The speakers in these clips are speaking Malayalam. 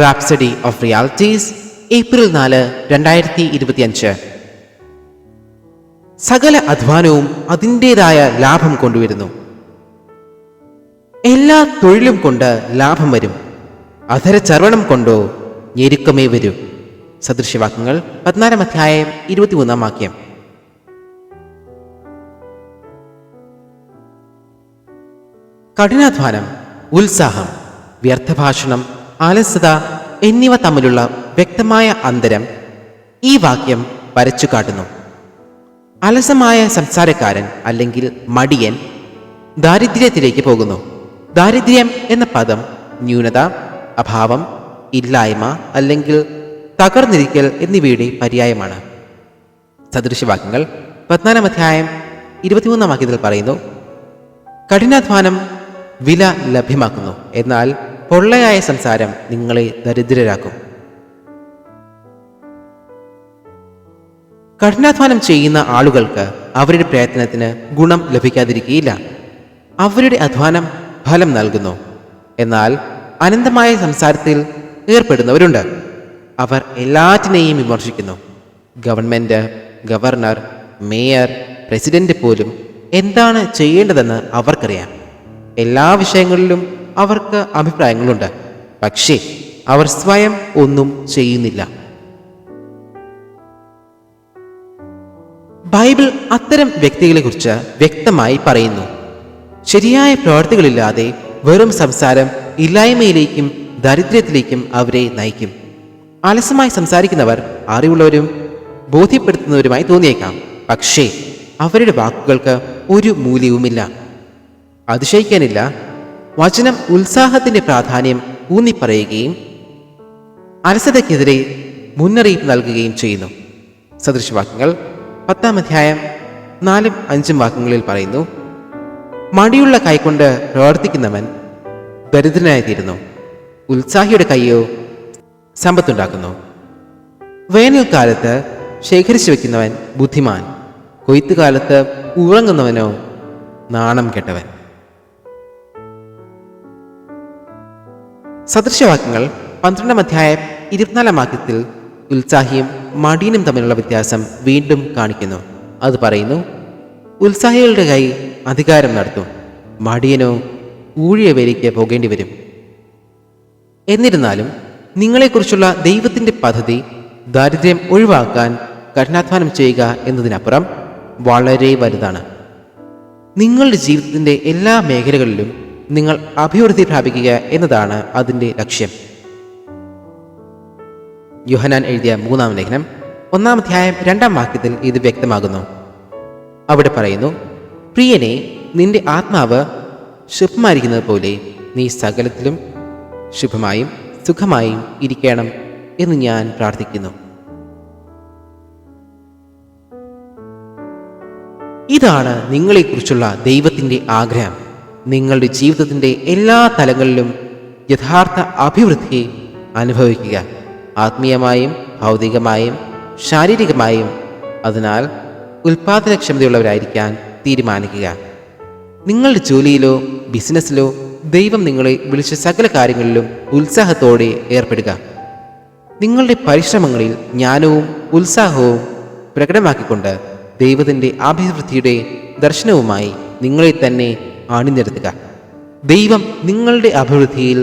Rhapsody of realities April 4, 2025. സകല അധ്വാനവും അതിൻ്റെതായ ലാഭം കൊണ്ടുവരുന്നു. എല്ലാ തൊഴിലും കൊണ്ട് ലാഭം വരും, അധരചർവണം കൊണ്ടോ ഞെരുക്കമേ വരൂ. സദൃശ്യവാക്യങ്ങൾ 14 അധ്യായം 23 വാക്യം. കഠിനാധ്വാനം, ഉത്സാഹം, വ്യർത്ഥഭാഷണം, ആലസ്യത എന്നിവ തമ്മിലുള്ള വ്യക്തമായ അന്തരം ഈ വാക്യം വരച്ചു കാട്ടുന്നു. അലസമായ സംസാരക്കാരൻ അല്ലെങ്കിൽ മടിയൻ ദാരിദ്ര്യത്തിലേക്ക് പോകുന്നു. ദാരിദ്ര്യം എന്ന പദം ന്യൂനത, അഭാവം, ഇല്ലായ്മ അല്ലെങ്കിൽ തകർന്നിരിക്കൽ എന്നിവയുടെ പര്യായമാണ്. സദൃശ്യവാക്യങ്ങൾ 14 അധ്യായം 23 വാക്യത്തിൽ പറയുന്നു, കഠിനാധ്വാനം വില ലഭ്യമാക്കുന്നു, എന്നാൽ പൊള്ളയായ സംസാരം നിങ്ങളെ ദരിദ്രരാക്കും. കഠിനാധ്വാനം ചെയ്യുന്ന ആളുകൾക്ക് അവരുടെ പ്രയത്നത്തിന് ഗുണം ലഭിക്കാതിരിക്കുകയില്ല. അവരുടെ അധ്വാനം ഫലം നൽകുന്നു. എന്നാൽ അനന്തമായ സംസാരത്തിൽ ഏർപ്പെടുന്നവരുണ്ട്. അവർ എല്ലാറ്റിനെയും വിമർശിക്കുന്നു. ഗവൺമെന്റ്, ഗവർണർ, മേയർ, പ്രസിഡന്റ് പോലും എന്താണ് ചെയ്യേണ്ടതെന്ന് അവർക്കറിയാം. എല്ലാ വിഷയങ്ങളിലും അവർക്ക് അഭിപ്രായങ്ങളുണ്ട്. പക്ഷേ അവർ സ്വയം ഒന്നും ചെയ്യുന്നില്ല. ബൈബിൾ അത്തരം വ്യക്തികളെക്കുറിച്ച് വ്യക്തമായി പറയുന്നു. ശരിയായ പ്രവർത്തികളില്ലാതെ വെറും സംസാരം ഇല്ലായ്മയിലേക്കും ദരിദ്രത്തിലേക്കും അവരെ നയിക്കും. അലസമായി സംസാരിക്കുന്നവർ അറിവുള്ളവരും ബോധ്യപ്പെടുത്തുന്നവരുമായി തോന്നിയേക്കാം. പക്ഷേ അവരുടെ വാക്കുകൾക്ക് ഒരു മൂല്യവുമില്ല. അതിശയിക്കാനില്ല, വചനം ഉത്സാഹത്തിന്റെ പ്രാധാന്യം ഊന്നിപ്പറയുകയും അലസതയ്ക്കെതിരെ മുന്നറിയിപ്പ് നൽകുകയും ചെയ്യുന്നു. സദൃശവാക്യങ്ങൾ 10 അധ്യായം 4-5 വാക്യങ്ങളിൽ പറയുന്നു, മടിയുള്ള കൈകൊണ്ട് പ്രവർത്തിക്കുന്നവൻ ദരിദ്രനായിത്തീരുന്നു, ഉത്സാഹിയുടെ കൈയോ സമ്പത്തുണ്ടാക്കുന്നു. വേനൽക്കാലത്ത് ശേഖരിച്ചു വയ്ക്കുന്നവൻ ബുദ്ധിമാൻ, കൊയ്ത്തുകാലത്ത് ഉറങ്ങുന്നവനോ നാണം കെട്ടവൻ. സദൃശവാക്യങ്ങൾ 12 അധ്യായം 24 വാക്യത്തിൽ ഉത്സാഹിയും മടിയനും തമ്മിലുള്ള വ്യത്യാസം വീണ്ടും കാണിക്കുന്നു. അത് പറയുന്നു, ഉത്സാഹികളുടെ കൈ അധികാരം നടത്തും, മടിയനോ ഊഴിയ വേലയ്ക്ക് പോകേണ്ടി വരും. എന്നിരുന്നാലും നിങ്ങളെക്കുറിച്ചുള്ള ദൈവത്തിൻ്റെ പദ്ധതി ദാരിദ്ര്യം ഒഴിവാക്കാൻ കഠിനാധ്വാനം ചെയ്യുക എന്നതിനപ്പുറം വളരെ വലുതാണ്. നിങ്ങളുടെ ജീവിതത്തിൻ്റെ എല്ലാ മേഖലകളിലും നിങ്ങൾ അഭിവൃദ്ധി പ്രാപിക്കുക എന്നതാണ് അതിൻ്റെ ലക്ഷ്യം. യോഹന്നാൻ എഴുതിയ 3-ാം ലേഖനം 1-ാം അധ്യായം 2-ാം വാക്യത്തിൽ ഇത് വ്യക്തമാകുന്നു. അവിടെ പറയുന്നു, പ്രിയനെ, നിന്റെ ആത്മാവ് ശുഭമായിരിക്കുന്നത് പോലെ നീ സകലത്തിലും ശുഭമായും സുഖമായും ഇരിക്കണം എന്ന് ഞാൻ പ്രാർത്ഥിക്കുന്നു. ഇതാണ് നിങ്ങളെക്കുറിച്ചുള്ള ദൈവത്തിൻ്റെ ആഗ്രഹം. നിങ്ങളുടെ ജീവിതത്തിൻ്റെ എല്ലാ തലങ്ങളിലും യഥാർത്ഥ അഭിവൃദ്ധി അനുഭവിക്കുക, ആത്മീയമായും ഭൗതികമായും ശാരീരികമായും. അതിനാൽ ഉൽപാദനക്ഷമതയുള്ളവരായിരിക്കാൻ തീരുമാനിക്കുക. നിങ്ങളുടെ ജോലിയിലോ ബിസിനസ്സിലോ ദൈവം നിങ്ങളെ വിളിച്ച സകല കാര്യങ്ങളിലും ഉത്സാഹത്തോടെ ഏർപ്പെടുക. നിങ്ങളുടെ പരിശ്രമങ്ങളിൽ ജ്ഞാനവും ഉത്സാഹവും പ്രകടമാക്കിക്കൊണ്ട് ദൈവത്തിൻ്റെ അഭിവൃദ്ധിയുടെ ദർശനവുമായി നിങ്ങളെ തന്നെ അണിനിരത്തുക. ദൈവം നിങ്ങളുടെ അഭിവൃദ്ധിയിൽ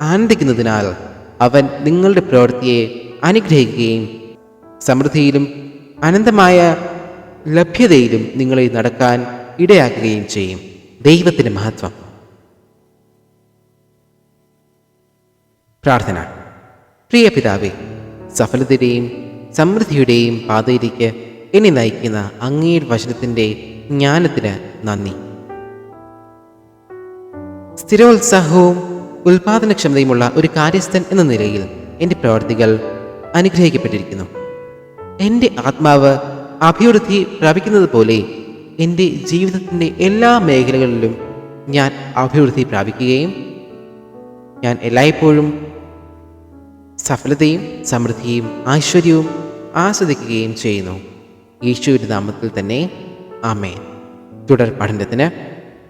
ആനന്ദിക്കുന്നതിനാൽ അവൻ നിങ്ങളുടെ പ്രവൃത്തിയെ അനുഗ്രഹിക്കുകയും സമൃദ്ധിയിലും അനന്തമായ ലഭ്യതയിലും നിങ്ങളെ നടക്കാൻ ഇടയാക്കുകയും ചെയ്യും. ദൈവത്തിൻ്റെ മഹത്വം. പ്രാർത്ഥന. പ്രിയ പിതാവേ, സഫലതയുടെയും സമൃദ്ധിയുടെയും പാതയിലേക്ക് എന്നെ നയിക്കുന്ന അങ്ങയുടെ വചനത്തിൻ്റെ ജ്ഞാനത്തിന് നന്ദി. സ്ഥിരോത്സാഹവും ഉൽപാദനക്ഷമതയുമുള്ള ഒരു കാര്യസ്ഥൻ എന്ന നിലയിൽ എൻ്റെ പ്രവർത്തികൾ അനുഗ്രഹിക്കപ്പെട്ടിരിക്കുന്നു. എൻ്റെ ആത്മാവ് അഭിവൃദ്ധി പ്രാപിക്കുന്നത് പോലെ എൻ്റെ ജീവിതത്തിൻ്റെ എല്ലാ മേഖലകളിലും ഞാൻ അഭിവൃദ്ധി പ്രാപിക്കുകയും ഞാൻ എല്ലായ്പ്പോഴും സഫലതയും സമൃദ്ധിയും ഐശ്വര്യവും ആസ്വദിക്കുകയും ചെയ്യുന്നു. യേശുവിൻ്റെ നാമത്തിൽ തന്നെ ആമേൻ. തുടർ പഠനത്തിന്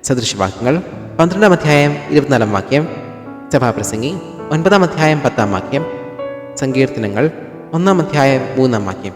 സദൃശവാക്യങ്ങൾ 12-ാം അധ്യായം 24-ാം വാക്യം. സഭാപ്രസംഗി 9-ാം അധ്യായം 10-ാം വാക്യം, സങ്കീർത്തനങ്ങൾ 1-ാം അധ്യായം 3-ാം വാക്യം.